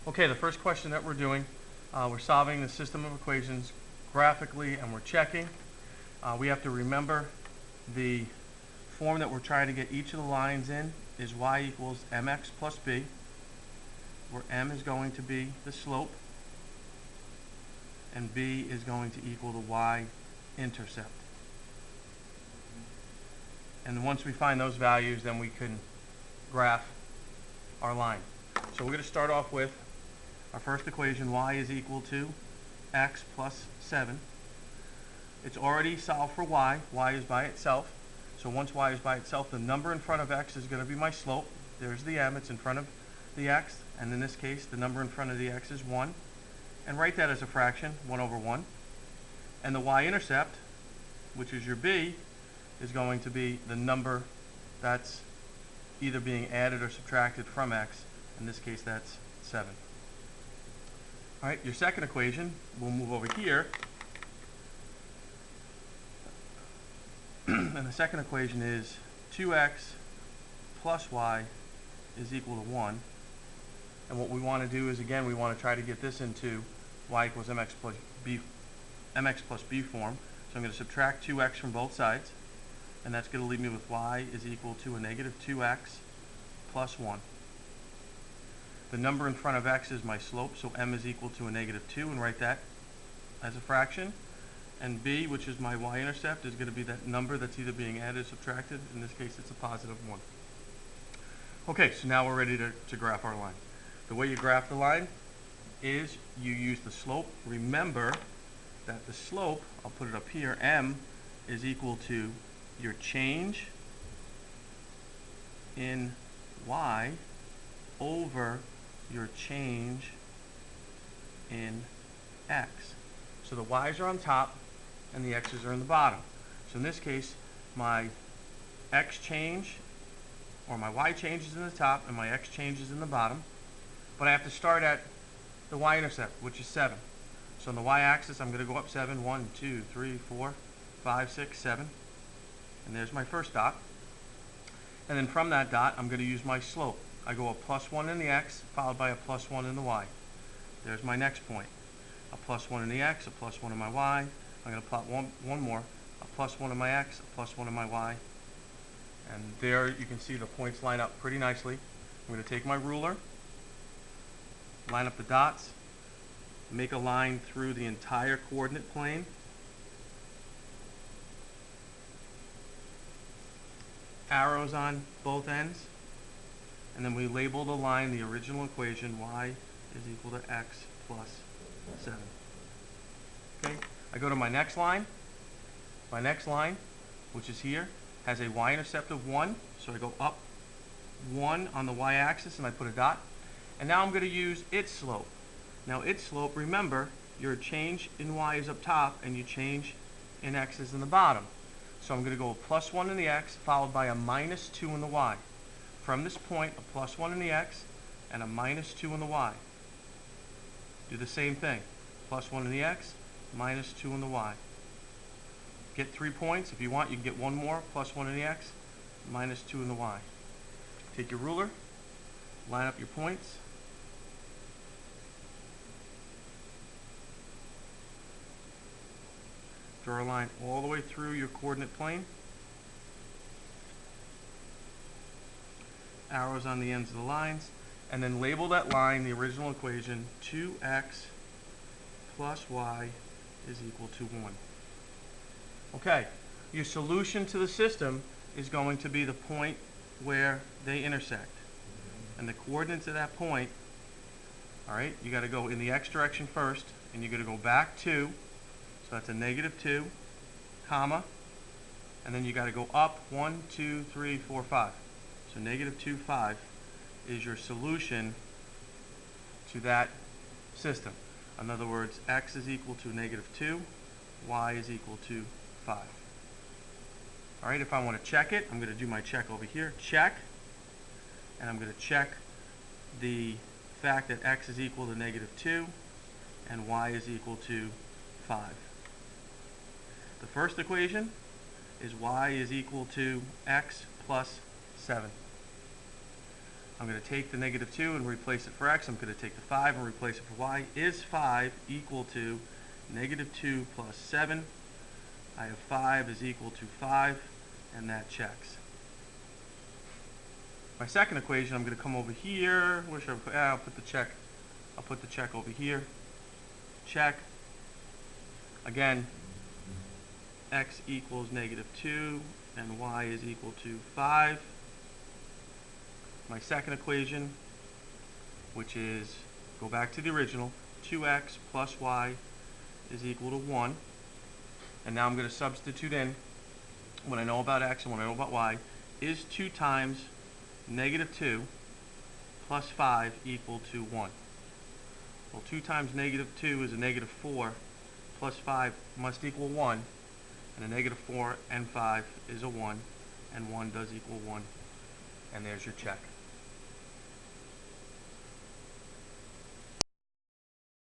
Okay, the first question that we're doing, we're solving the system of equations graphically and we're checking. We have to remember the form that we're trying to get each of the lines in is y equals mx plus b, where m is going to be the slope and b is going to equal the y-intercept. And once we find those values, then we can graph our line. So we're going to start off with our first equation, y is equal to x plus 7. It's already solved for y. Y is by itself. So once y is by itself, the number in front of x is going to be my slope. There's the m. It's in front of the x. And in this case, the number in front of the x is 1. And write that as a fraction, 1 over 1. And the y-intercept, which is your b, is going to be the number that's either being added or subtracted from x. In this case, that's 7. All right, your second equation, we'll move over here. And the second equation is 2x plus y is equal to 1. And what we want to do is, again, we want to try to get this into y equals mx plus b form. So I'm going to subtract 2x from both sides. And that's going to leave me with y is equal to a negative 2x plus 1. The number in front of x is my slope, so m is equal to a negative 2, and write that as a fraction. And b, which is my y-intercept, is going to be that number that's either being added or subtracted. In this case, it's a positive 1. Okay, so now we're ready to graph our line. The way you graph the line is you use the slope. Remember that the slope, I'll put it up here, m is equal to your change in y over your change in x. So the y's are on top and the x's are in the bottom. So in this case, my x change, or my y change is in the top and my x change is in the bottom. But I have to start at the y-intercept, which is 7. So on the y-axis, I'm going to go up 7. 1, 2, 3, 4, 5, 6, 7. And there's my first dot. And then from that dot, I'm going to use my slope. I go a plus 1 in the x, followed by a plus 1 in the y. There's my next point. A plus 1 in the x, a plus 1 in my y. I'm going to plot one more. A plus 1 in my x, a plus 1 in my y. And there you can see the points line up pretty nicely. I'm going to take my ruler, line up the dots, make a line through the entire coordinate plane. Arrows on both ends. And then we label the line, the original equation, y is equal to x plus 7. Okay, I go to my next line. My next line, which is here, has a y-intercept of 1. So I go up 1 on the y-axis and I put a dot. And now I'm going to use its slope. Now its slope, remember, your change in y is up top and your change in x is in the bottom. So I'm going to go a plus 1 in the x followed by a minus 2 in the y. From this point, a plus 1 in the x and a minus 2 in the y. Do the same thing. Plus 1 in the x, minus 2 in the y. Get 3 points. If you want, you can get one more. Plus 1 in the x, minus 2 in the y. Take your ruler, line up your points. Draw a line all the way through your coordinate plane. Arrows on the ends of the lines. And then label that line, the original equation, 2x plus y is equal to 1. Okay, your solution to the system is going to be the point where they intersect. And the coordinates of that point, all right, you got to go in the x direction first, and you're going to go back 2. So that's a negative 2, comma, and then you got to go up 1, 2, 3, 4, 5. So negative 2, 5 is your solution to that system. In other words, x is equal to negative 2, y is equal to 5. All right, if I want to check it, I'm going to do my check over here, check, and I'm going to check the fact that x is equal to negative 2 and y is equal to 5. The first equation is y is equal to x plus 7. I'm going to take the negative 2 and replace it for x. I'm going to take the 5 and replace it for y. Is 5 equal to negative 2 plus 7? I have 5 is equal to 5, and that checks. My second equation, I'm going to come over here. Where should I put? I'll put the check. I'll put the check over here. Check. Again, x equals negative 2, and y is equal to 5. My second equation, which is, go back to the original, 2x plus y is equal to 1. And now I'm going to substitute in what I know about x and what I know about y. Is 2 times negative 2 plus 5 equal to 1? Well, 2 times negative 2 is a negative 4, plus 5 must equal 1, and a negative 4 and 5 is a 1, and 1 does equal 1, and there's your check.